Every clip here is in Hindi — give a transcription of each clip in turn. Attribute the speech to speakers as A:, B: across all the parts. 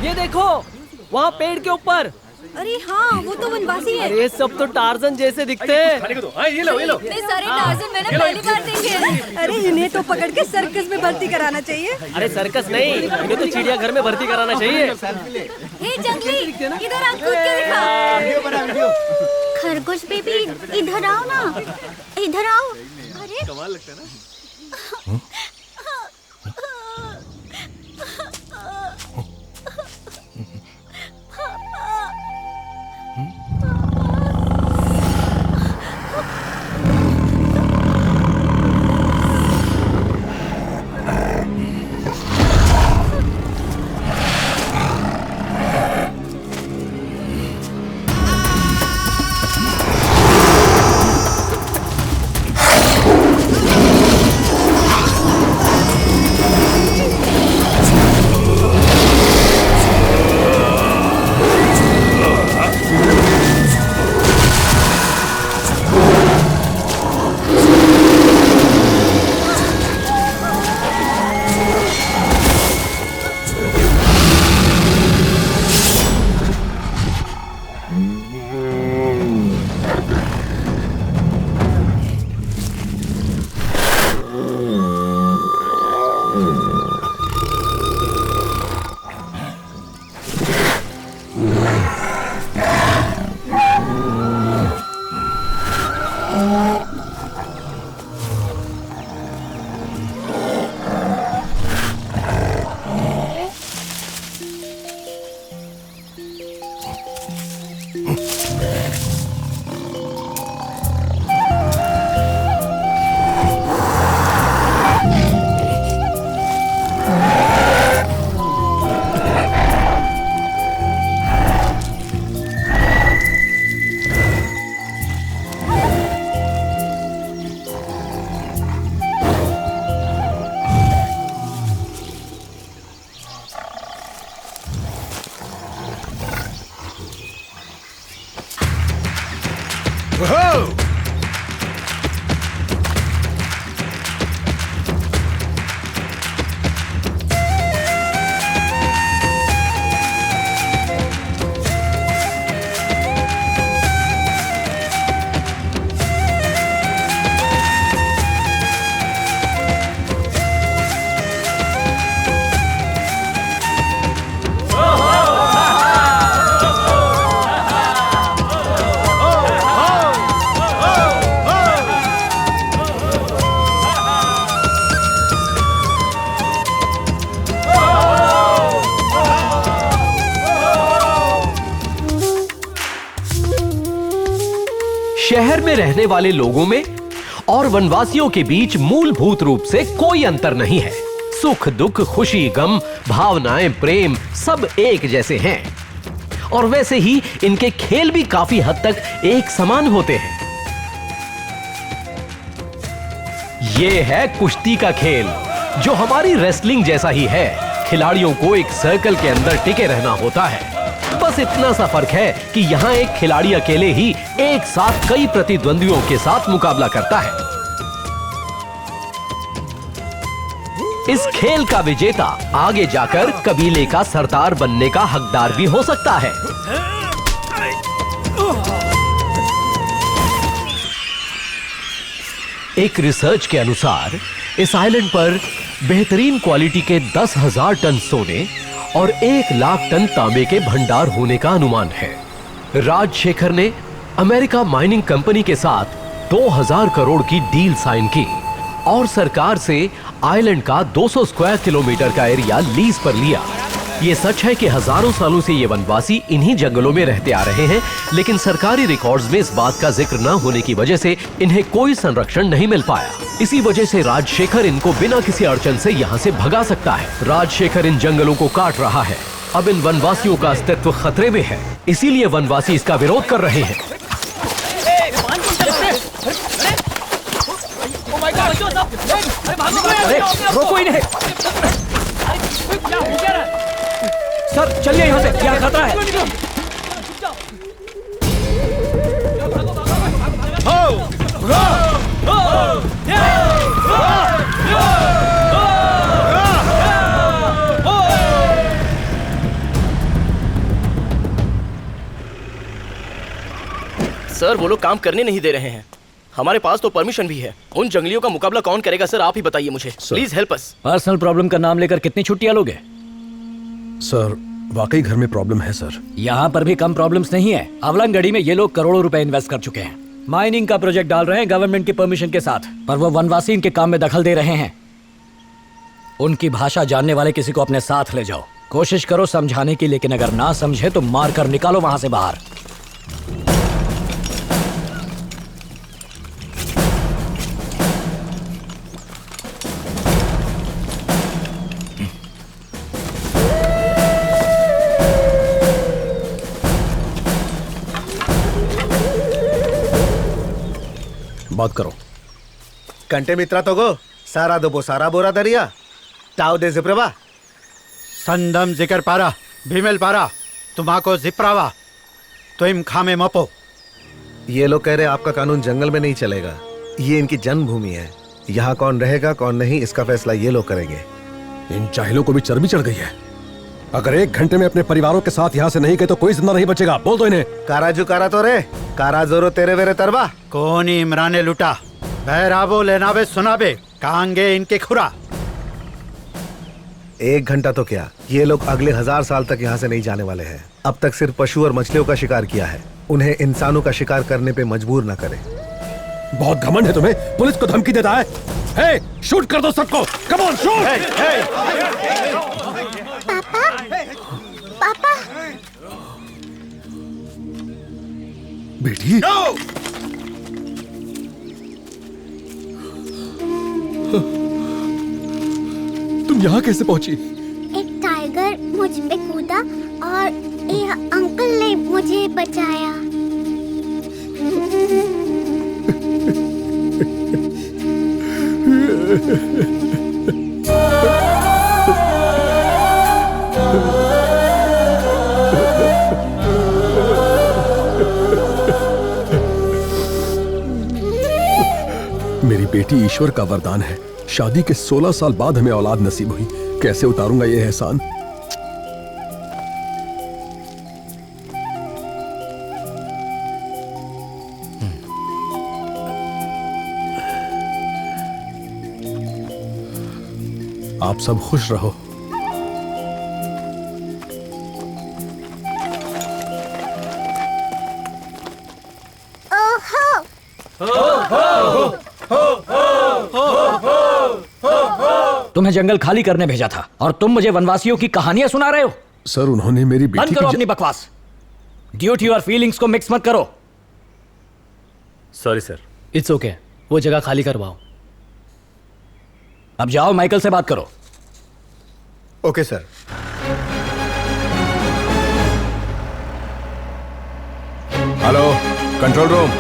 A: ये देखो, वहाँ पेड़ के ऊपर।
B: अरे हाँ, वो तो वनवासी है।
A: अरे सब तो टार्जन जैसे दिखते हैं।
C: ये लो।
B: इतने सारे टार्जन मैंने पहली बार देखे। अरे इन्हें तो पकड़ के सर्कस में भर्ती कराना चाहिए।
A: अरे सर्कस नहीं, इन्हें तो चिड़ियाघर में भर्ती कराना चाहिए।
B: हे जंगली, इधर आ, कूद के दिखा। खरगोश बेबी, इधर आओ ना, इधर आओ। अरे
C: कमाल लगता है ना।
D: शहर में रहने वाले लोगों में और वनवासियों के बीच मूलभूत रूप से कोई अंतर नहीं है। सुख दुख, खुशी गम, भावनाएं, प्रेम सब एक जैसे हैं। और वैसे ही इनके खेल भी काफी हद तक एक समान होते हैं। ये है कुश्ती का खेल, जो हमारी रेसलिंग जैसा ही है। खिलाड़ियों को एक सर्कल के अंदर टिके रहना होता है। बस इतना सा फर्क है कि यहाँ एक खिलाड़ी अकेले ही एक साथ कई प्रतिद्वंदियों के साथ मुकाबला करता है। इस खेल का विजेता आगे जाकर कबीले का सरदार बनने का हकदार भी हो सकता है। एक रिसर्च के अनुसार इस आइलैंड पर बेहतरीन क्वालिटी के 10,000 टन सोने और 1 लाख टन तांबे के भंडार होने का अनुमान है। राजशेखर ने अमेरिका माइनिंग कंपनी के साथ 2000 करोड़ की डील साइन की और सरकार से आइलैंड का 200 स्क्वायर किलोमीटर का एरिया लीज पर लिया। ये सच है कि हजारों सालों से ये वनवासी इन्हीं जंगलों में रहते आ रहे हैं, लेकिन सरकारी रिकॉर्ड्स में इस बात का जिक्र न होने की वजह से इन्हें कोई संरक्षण नहीं मिल पाया। इसी वजह से राजशेखर इनको बिना किसी अड़चन से यहाँ से भगा सकता है। राजशेखर इन जंगलों को काट रहा है। अब इन वनवासियों का अस्तित्व खतरे में है, इसीलिए वनवासी इसका विरोध कर रहे हैं।
A: रोको इन्हें। सर चलिए यहाँ से, यहाँ खतरा है। सर वो लोग काम करने नहीं दे रहे हैं। हमारे पास तो परमिशन भी है। उन जंगलियों का मुकाबला कौन करेगा सर, आप ही बताइए मुझे। Please help us.
C: Personal problem का नाम लेकर कितनी छुट्टियां लोगे?
E: सर वाकई घर में प्रॉब्लम है सर।
C: यहाँ पर भी कम प्रॉब्लम्स नहीं है। अवलंगड़ी में ये लोग करोड़ों रुपए इन्वेस्ट कर चुके हैं। माइनिंग का प्रोजेक्ट डाल रहे हैं गवर्नमेंट की परमिशन के साथ, पर वो वनवासी इनके काम में दखल दे रहे हैं। उनकी भाषा जानने वाले किसी को अपने साथ ले जाओ। कोशिश करो समझाने की, लेकिन अगर ना समझे तो मार कर निकालो वहां से बाहर।
E: बात करो।
F: कंटे मित्रा तो गो सारा दो सारा बोरा दरिया ताव दे जिप्रवा
G: संदम जिकर पारा भीमेल पारा तुम्हाको जिप्रावा तुम खामे मपो।
F: ये लोग कह रहे आपका कानून जंगल में नहीं चलेगा, ये इनकी जन्मभूमि है। यहाँ कौन रहेगा कौन नहीं इसका फैसला ये लोग करेंगे।
E: इन जाहिलों को भी चर्बी चढ़ गई है। अगर 1 घंटे में अपने परिवारों के साथ यहाँ से नहीं गए तो कोई जिंदा नहीं बचेगा। बोल दो इन्हें।
F: काराजू कारा तो रे कारा जोरो तेरे वेरे तरबा।
G: कोनी इमराने लुटा बहराबो लेनाबे सुनाबे कहांगे इनके खुरा।
F: 1 घंटा तो क्या, ये लोग अगले 1000 साल तक यहाँ से नहीं जाने वाले हैं। अब तक सिर्फ पशु और मछलियों का शिकार किया है, उन्हें इंसानों का शिकार करने पे मजबूर न करें।
E: बहुत घमंड है तुम्हें, पुलिस को धमकी देता है। हे, शूट कर दो सबको। Come on shoot.
B: पापा
E: बेटी तुम यहाँ कैसे पहुंची?
B: एक टाइगर मुझ पे कूदा और ये अंकल ने मुझे बचाया।
E: मेरी बेटी ईश्वर का वरदान है। शादी के 16 साल बाद हमें औलाद नसीब हुई। कैसे उतारूंगा ये एहसान। आप सब खुश रहो।
C: तुम्हें जंगल खाली करने भेजा था और तुम मुझे वनवासियों की कहानियां सुना रहे हो।
E: सर उन्होंने मेरी
C: बंद
E: बेटी
C: करो
E: की
C: अपनी बकवास। ड्यूटी और फीलिंग्स को मिक्स मत करो।
A: Sorry sir.
C: इट्स ओके, वो जगह खाली करवाओ। अब जाओ माइकल से बात करो।
F: Okay sir.
E: Hello control room.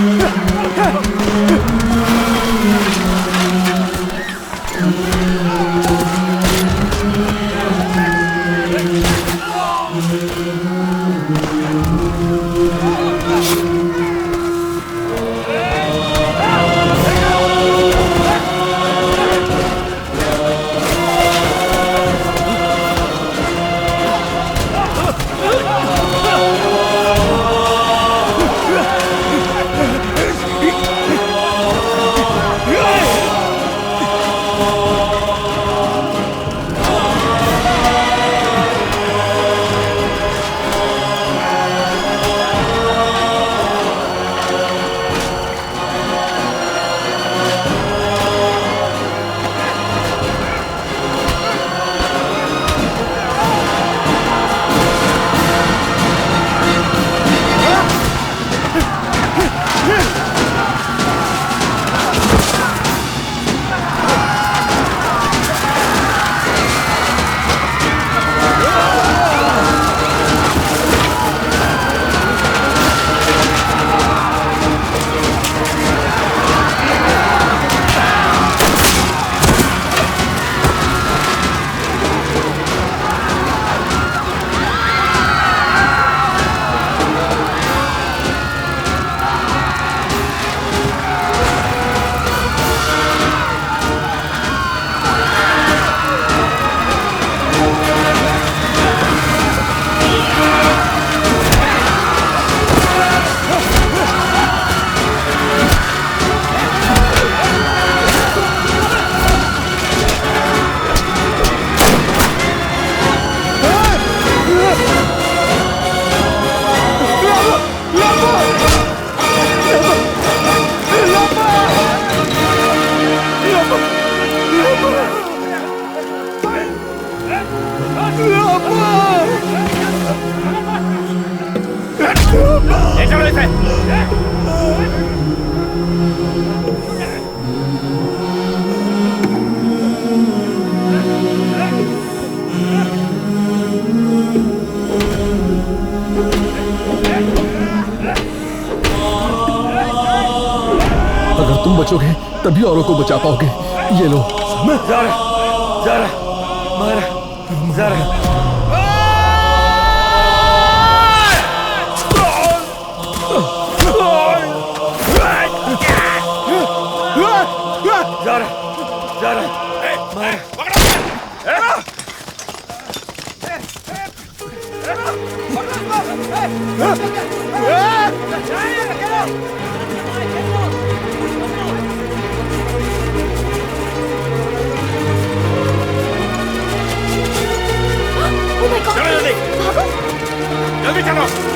B: Oh,
E: अगर तुम बचोगे तभी औरों को बचा पाओगे। ये लो।
B: Oh my God! भागो!
H: जल्दी चलो।